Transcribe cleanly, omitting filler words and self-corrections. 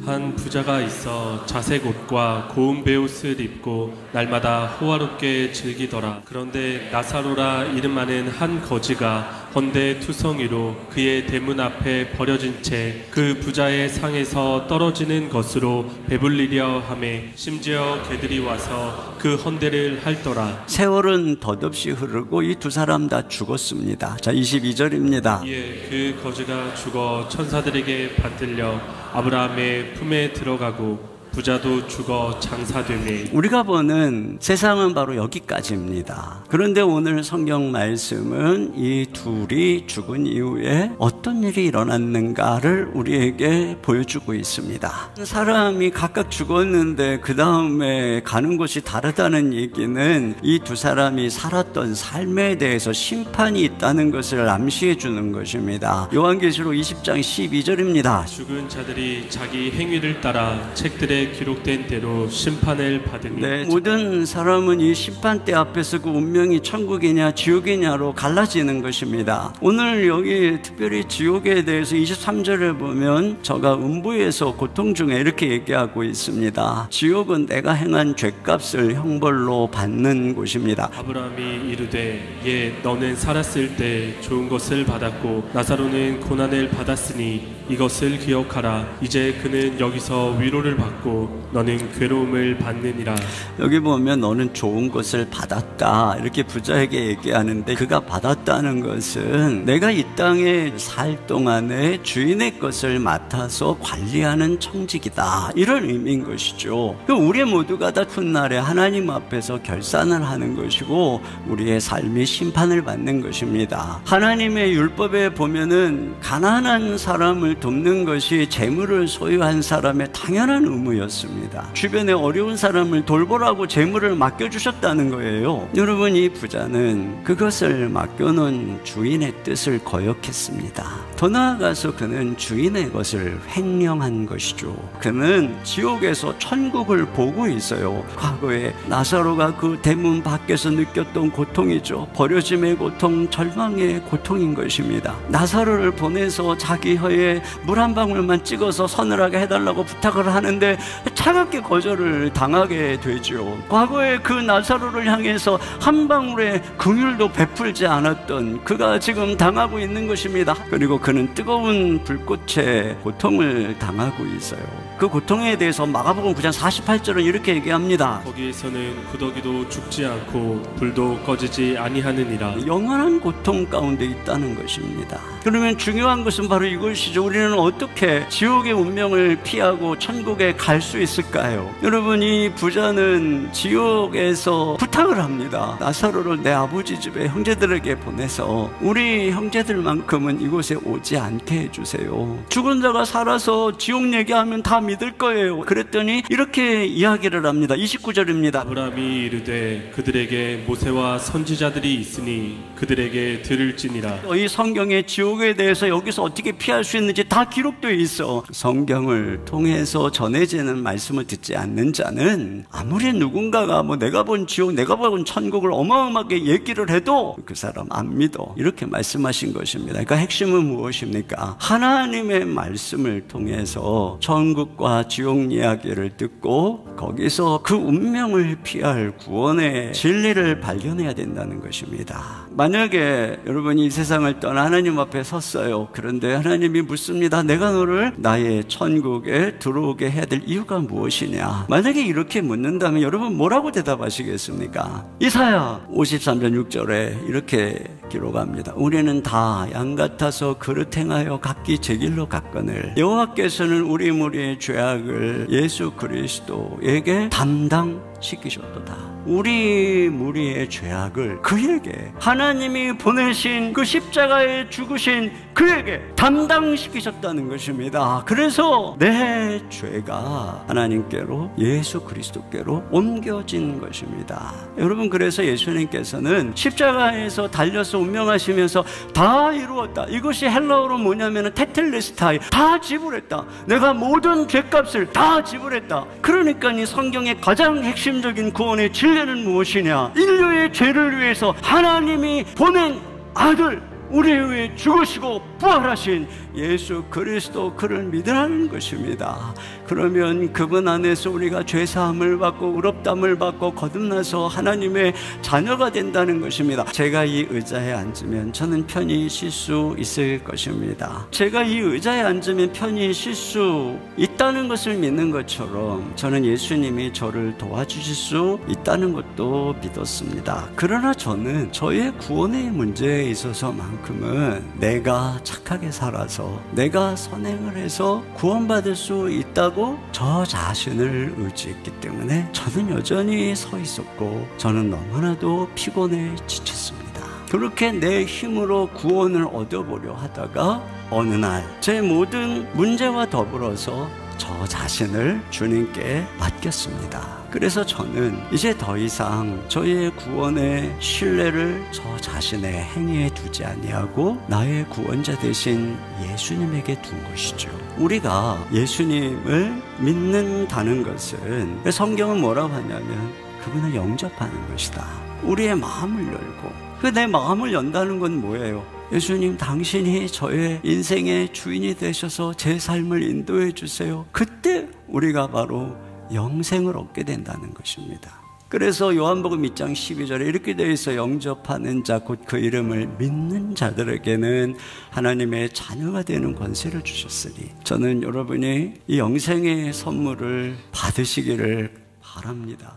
한 부자가 있어 자색 옷과 고운 베옷을 입고 날마다 호화롭게 즐기더라. 그런데 나사로라 이름 많은 한 거지가 헌데 투성이로 그의 대문 앞에 버려진 채 그 부자의 상에서 떨어지는 것으로 배불리려 하매 심지어 개들이 와서 그 헌데를 핥더라. 세월은 덧없이 흐르고 이 두 사람 다 죽었습니다. 자, 22절입니다. 이에 그 거지가 죽어 천사들에게 받들려 아브라함의 품에 들어가고 부자도 죽어 장사되매. 우리가 보는 세상은 바로 여기까지입니다. 그런데 오늘 성경 말씀은 이 둘이 죽은 이후에 어떤 일이 일어났는가를 우리에게 보여주고 있습니다. 사람이 각각 죽었는데 그 다음에 가는 곳이 다르다는 얘기는 이 두 사람이 살았던 삶에 대해서 심판이 있다는 것을 암시해 주는 것입니다. 요한계시록 20장 12절입니다. 죽은 자들이 자기 행위를 따라 책들에 기록된 대로 심판을 받으니. 네, 모든 사람은 이 심판대 앞에서 그 운명이 천국이냐 지옥이냐로 갈라지는 것입니다. 오늘 여기 특별히 지옥에 대해서 23절에 보면 저가 음부에서 고통 중에 이렇게 얘기하고 있습니다. 지옥은 내가 행한 죄값을 형벌로 받는 곳입니다. 아브라함이 이르되 예 너는 살았을 때 좋은 것을 받았고 나사로는 고난을 받았으니 이것을 기억하라. 이제 그는 여기서 위로를 받고 너는 괴로움을 받느니라. 여기 보면 너는 좋은 것을 받았다 이렇게 부자에게 얘기하는데, 그가 받았다는 것은 내가 이 땅에 살 동안에 주인의 것을 맡아서 관리하는 청직이다 이런 의미인 것이죠. 우리 모두가 다 훗날에 하나님 앞에서 결산을 하는 것이고 우리의 삶이 심판을 받는 것입니다. 하나님의 율법에 보면은 가난한 사람을 돕는 것이 재물을 소유한 사람의 당연한 의무였습니다. 주변에 어려운 사람을 돌보라고 재물을 맡겨주셨다는 거예요. 여러분, 이 부자는 그것을 맡겨놓은 주인의 뜻을 거역했습니다. 더 나아가서 그는 주인의 것을 횡령한 것이죠. 그는 지옥에서 천국을 보고 있어요. 과거에 나사로가 그 대문 밖에서 느꼈던 고통이죠. 버려짐의 고통, 절망의 고통인 것입니다. 나사로를 보내서 자기 혀에 물 한 방울만 찍어서 서늘하게 해달라고 부탁을 하는데 차갑게 거절을 당하게 되죠. 과거에 그 나사로를 향해서 한 방울의 긍휼도 베풀지 않았던 그가 지금 당하고 있는 것입니다. 그리고 그는 뜨거운 불꽃에 고통을 당하고 있어요. 그 고통에 대해서 마가복음 9장 48절은 이렇게 얘기합니다. 거기에서는 구더기도 죽지 않고 불도 꺼지지 아니하느니라. 영원한 고통 가운데 있다는 것입니다. 그러면 중요한 것은 바로 이것이죠. 우리는 어떻게 지옥의 운명을 피하고 천국에 갈 수 있을까요? 여러분, 이 부자는 지옥에서 부탁을 합니다. 나사로를 내 아버지 집에 형제들에게 보내서 우리 형제들만큼은 이곳에 오지 않게 해주세요. 죽은 자가 살아서 지옥 얘기하면 다 믿을 거예요. 그랬더니 이렇게 이야기를 합니다. 29절입니다. 아브라함이 이르되 그들에게 모세와 선지자들이 있으니 그들에게 들을지니라. 이 성경에 지옥에 대해서 여기서 어떻게 피할 수 있는지 다 기록되어 있어. 성경을 통해서 전해지는 말씀을 듣지 않는 자는 아무리 누군가가 내가 본 지옥, 내가 본 천국을 어마어마하게 얘기를 해도 그 사람 안 믿어. 이렇게 말씀하신 것입니다. 그러니까 핵심은 무엇입니까? 하나님의 말씀을 통해서 천국과 지옥 이야기를 듣고 거기서 그 운명을 피할 구원의 진리를 발견해야 된다는 것입니다. 만약에 여러분이 이 세상을 떠나 하나님 앞에 섰어요. 그런데 하나님이 묻습니다. 내가 너를 나의 천국에 들어오게 해야 될 이유가 무엇이냐? 만약에 이렇게 묻는다면 여러분 뭐라고 대답하시겠습니까? 이사야 53장 6절에 이렇게 기록합니다. 우리는 다 양 같아서 그릇 행하여 각기 제 길로 갔거늘 여호와께서는 우리 무리의 죄악을 예수 그리스도에게 담당시키셨도다. 우리 무리의 죄악을 그에게, 하나님이 보내신 그 십자가에 죽으신 그에게 담당시키셨다는 것입니다. 그래서 내 죄가 하나님께로, 예수 그리스도께로 옮겨진 것입니다. 여러분, 그래서 예수님께서는 십자가에서 달려서 운명하시면서 다 이루었다. 이것이 헬라어로 뭐냐면 테텔레스타이, 다 지불했다. 내가 모든 죄값을 다 지불했다. 그러니까 이 성경의 가장 핵심적인 구원의 진리는 무엇이냐? 인류의 죄를 위해서 하나님이 보낸 아들, 우리 위해 죽으시고 부활하신 예수 그리스도 그를 믿으라는 것입니다. 그러면 그분 안에서 우리가 죄사함을 받고 의롭다함을 받고 거듭나서 하나님의 자녀가 된다는 것입니다. 제가 이 의자에 앉으면 저는 편히 쉴 수 있을 것입니다. 제가 이 의자에 앉으면 편히 쉴 수 있다는 것을 믿는 것처럼 저는 예수님이 저를 도와주실 수 있다는 것도 믿었습니다. 그러나 저는 저의 구원의 문제에 있어서만큼은 내가 착하게 살아서 내가 선행을 해서 구원받을 수 있다고 저 자신을 의지했기 때문에 저는 여전히 서 있었고 저는 너무나도 피곤해 지쳤습니다. 그렇게 내 힘으로 구원을 얻어보려 하다가 어느 날 제 모든 문제와 더불어서 저 자신을 주님께 맡겼습니다. 그래서 저는 이제 더 이상 저의 구원의 신뢰를 저 자신의 행위에 두지 아니하고 나의 구원자 되신 예수님에게 둔 것이죠. 우리가 예수님을 믿는다는 것은 성경은 뭐라고 하냐면 그분을 영접하는 것이다. 우리의 마음을 열고 그 내 마음을 연다는 건 뭐예요? 예수님 당신이 저의 인생의 주인이 되셔서 제 삶을 인도해 주세요. 그때 우리가 바로 영생을 얻게 된다는 것입니다. 그래서 요한복음 2장 12절에 이렇게 되어 있어 영접하는 자 곧 그 이름을 믿는 자들에게는 하나님의 자녀가 되는 권세를 주셨으니 저는 여러분이 이 영생의 선물을 받으시기를 바랍니다.